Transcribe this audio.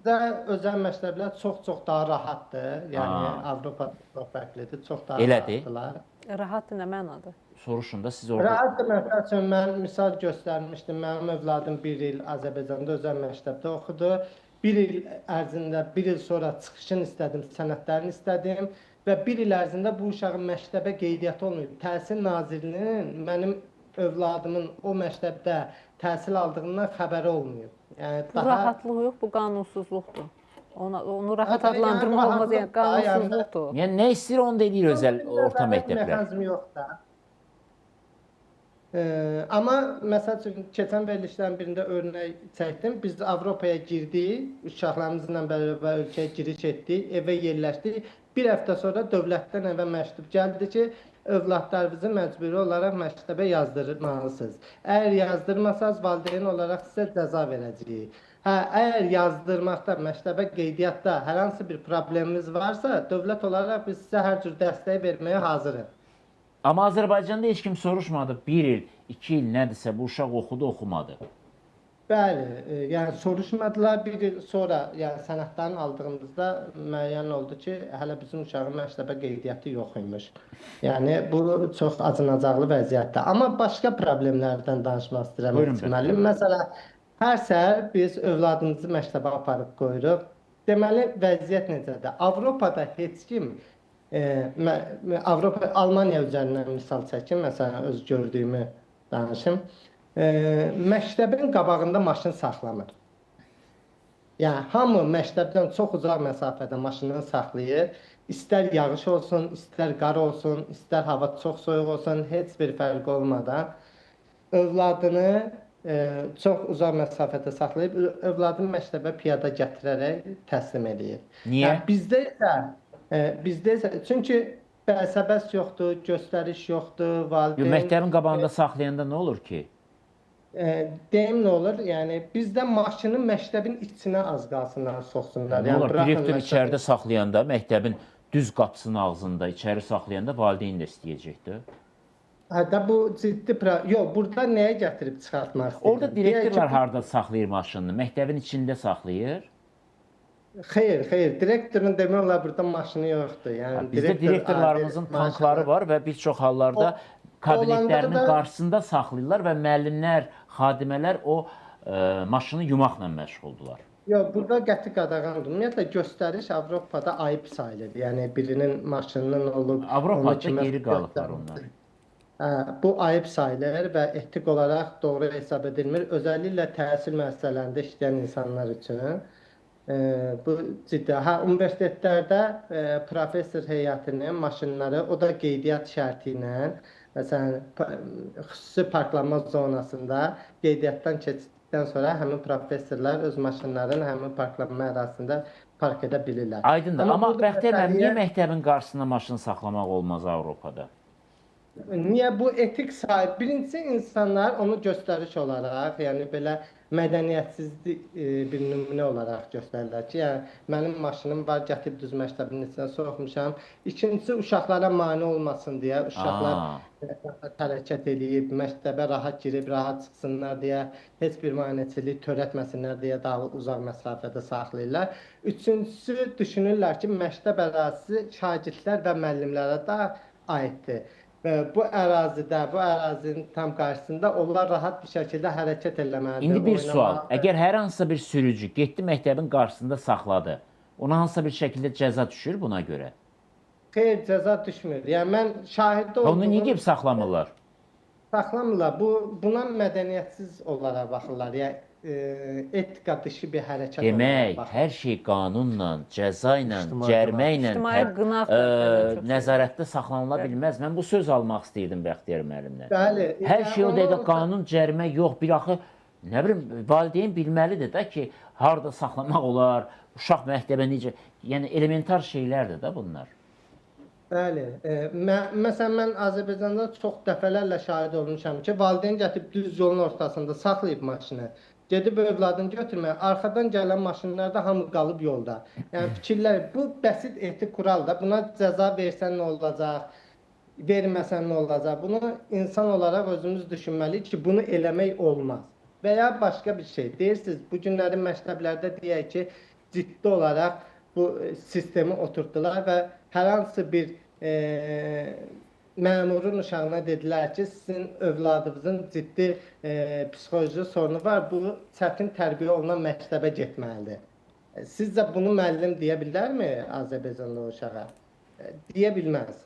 bizdə özəl məktəblər çox-çox daha rahatdır. Yəni Aa, Avropada çox fərqlidir, çox daha elədir. rahatdırlar. Rahat nə mənadır? Soruşun da siz orada. Rahatdır, məsəl üçün mən misal göstərmişdim. Mənim övladım 1 il Azərbaycanda özəl məktəbdə oxudu. 1 il ərzində, 1 il sonra çıxışını istədim, sənədlərini istədim və 1 il ərzində bu uşağın məktəbə qeydiyyatı olmayıb. Təhsil Nazirliyinin mənim övladımın o məktəbdə təhsil aldığından xəbəri olmayıb. Yəni Bu rahatlıq yox, bu qanunsuzluqdur. Onu rahat adlandırmaq olmaz, yəni qanunsuzluqdur. Yəni nə istəyir onu da edir özəl orta məktəblər. Mexanizm yoxdur. Amma məsəl üçün keçən verilişlərin birində örnək çəkdim. Biz Avropaya girdik, uşaqlarımızla bərabər ölkəyə giriş etdik, evə yerləşdik. Bir həftə sonra dövlətdən evə məktub gəldi ki, övladlarınızı məcburi olaraq məktəbə yazdırmalısınız. Əgər yazdırmasanız valideyn olaraq sizə cəza verəcəyik. Əgər yazdırmaqda, məktəbə qeydiyyatda hər hansı bir problemimiz varsa, dövlət olaraq biz sizə hər cür dəstək verməyə hazırıq. Amma Azərbaycanda heç kim soruşmadı. 1 il, 2 il nədirsə bu uşaq oxudu, oxumadı. Bəli, yəni soruşmadılar. 1 il sonra, yəni sənədlərini aldığımızda müəyyən oldu ki, hələ bizim uşağın məktəbə qeydiyyatı yox imiş. Yəni bu çox acınacaqlı vəziyyətdir. Amma başqa problemlərdən danışmaq istəyirəm müəllim. Məsələn, hər səhər biz övladımızı məktəbə aparıb qoyuruq. Deməli, vəziyyət necədir? Avropada heç kim Avropa, Almaniya üzərindən misal çəkim, məsələn, öz gördüyümü danışım. Məktəbin qabağında maşın saxlamır. Yəni, hamı məktəbdən çox uzaq məsafədə maşınını saxlayır. İstər yağış olsun, istər qar olsun, istər hava çox soyuq olsun, heç bir fərq olmadan övladını çox uzaq məsafədə saxlayıb, övladını məktəbə piyada gətirərək təslim edir. Niyə? Yəni, bizdə isə çünki bəs yoxdur, göstəriş yoxdur, valideyn... Məktəbin qabağında saxlayanda nə olur ki? Deyim nə olur? Yəni, bizdə maşını məktəbin içinə az qalsınlar, soxsunlar. Nə olur? Direktor içəridə saxlayanda, məktəbin düz qapısının ağzında içəri saxlayanda valideyn də istəyəcəkdir. Hətta bu ciddi... Yox, burada nəyə gətirib çıxartmaq istəyir? Orada direktorlar harada saxlayır maşınını? Məktəbin içində saxlayır? Xeyr. Direktorun demək olar burada maşını yoxdur. Yəni, bizdə direktorlarımızın tankları var və bir çox hallarda kabinetlərinin qarşısında saxlayırlar və müəllimlər, xadimələr o maşını yumaqla məşğuldular. Yox, burada qəti qadağandır. Ümumiyyətlə, göstəriş Avropada ayıb sayılır. Yəni, birinin maşınının olub... Avropada geri qalıblar onlar. Bu ayıb sayılır və etik olaraq doğru hesab edilmir. Özəlliklə təhsil müəssisələrində işləyən insanlar üçün. Bu ciddi. Universitetlərdə professor heyətinin maşınları, o da qeydiyyat şərti ilə, məsələn, xüsusi parklanma zonasında qeydiyyatdan keçdikdən sonra həmin professorlar öz maşınlarını həmin parklanma ərazisində park edə bilirlər. Aydındır. Amma Bəxtiyar müəllim, niyə məktəbin qarşısında maşın saxlamaq olmaz Avropada? Niyə bu etik sahib? Birincisi, insanlar onu göstəriş olaraq, yəni belə mədəniyyətsizlik bir nümunə olaraq göstərirlər ki, yəni mənim maşınım var, gətirib düz məktəbin içinə soxmuşam. İkincisi, uşaqlara mane olmasın deyə, uşaqlar hərəkət edib, məktəbə rahat girib, rahat çıxsınlar deyə, heç bir maneçilik törətməsinlər deyə daha uzaq məsafədə saxlayırlar. Üçüncüsü, düşünürlər ki, məktəb ərazisi şagirdlər və müəllimlərə də aiddir. Və bu ərazidə, bu ərazinin tam qarşısında onlar rahat bir şəkildə hərəkət eləməlidir. İndi bir sual. Əgər hər hansısa bir sürücü getdi məktəbin qarşısında saxladı, ona hansısa bir şəkildə cəza düşür buna görə? Xeyr, cəza düşmür. Yəni mən şahid oldum. Onu niyə gəlib saxlamırlar? Saxlamırlar. Buna mədəniyyətsiz olaraq baxırlar. Yəni etika dışı bir hərəkət. Demək, hər şey qanunla, cəza ilə, cərimə ilə, nəzarətdə saxlanıla bilməz. Mən bu söz almaq istəyirdim Bəxtiyar müəllimdən. Bəli. Hər şey o dəqiqə qanun, cərimə yox. Bir axı, nə bilim, valideyn bilməlidir də ki, harada saxlamaq olar, uşaq məktəbə necə, yəni elementar şeylərdir də bunlar. Bəli. Məsələn, mən Azərbaycanda çox dəfələrlə şahid olmuşam ki, valideyn gətirib düz yolun ortasında saxlayıb maşını. Gedib övladını götürməyə, arxadan gələn maşınlarda hamı qalıb yolda. Yəni fikirlər, bu bəsit etik kuraldır. Buna cəza versən nə olacaq, verməsən nə olacaq? Bunu insan olaraq özümüz düşünməliyik ki, bunu eləmək olmaz. Və ya başqa bir şey. Deyirsiniz, bu günlərin məktəblərdə deyək ki, ciddi olaraq bu sistemi oturtdular və hər hansı bir məmurun uşağına dedilər ki, sizin övladınızın ciddi psixoloji sorunu var, bu çətin tərbiyə olunan məktəbə getməlidir. Sizcə bunu müəllim deyə bilərmi Azərbaycanda uşağa? Deyə bilməz.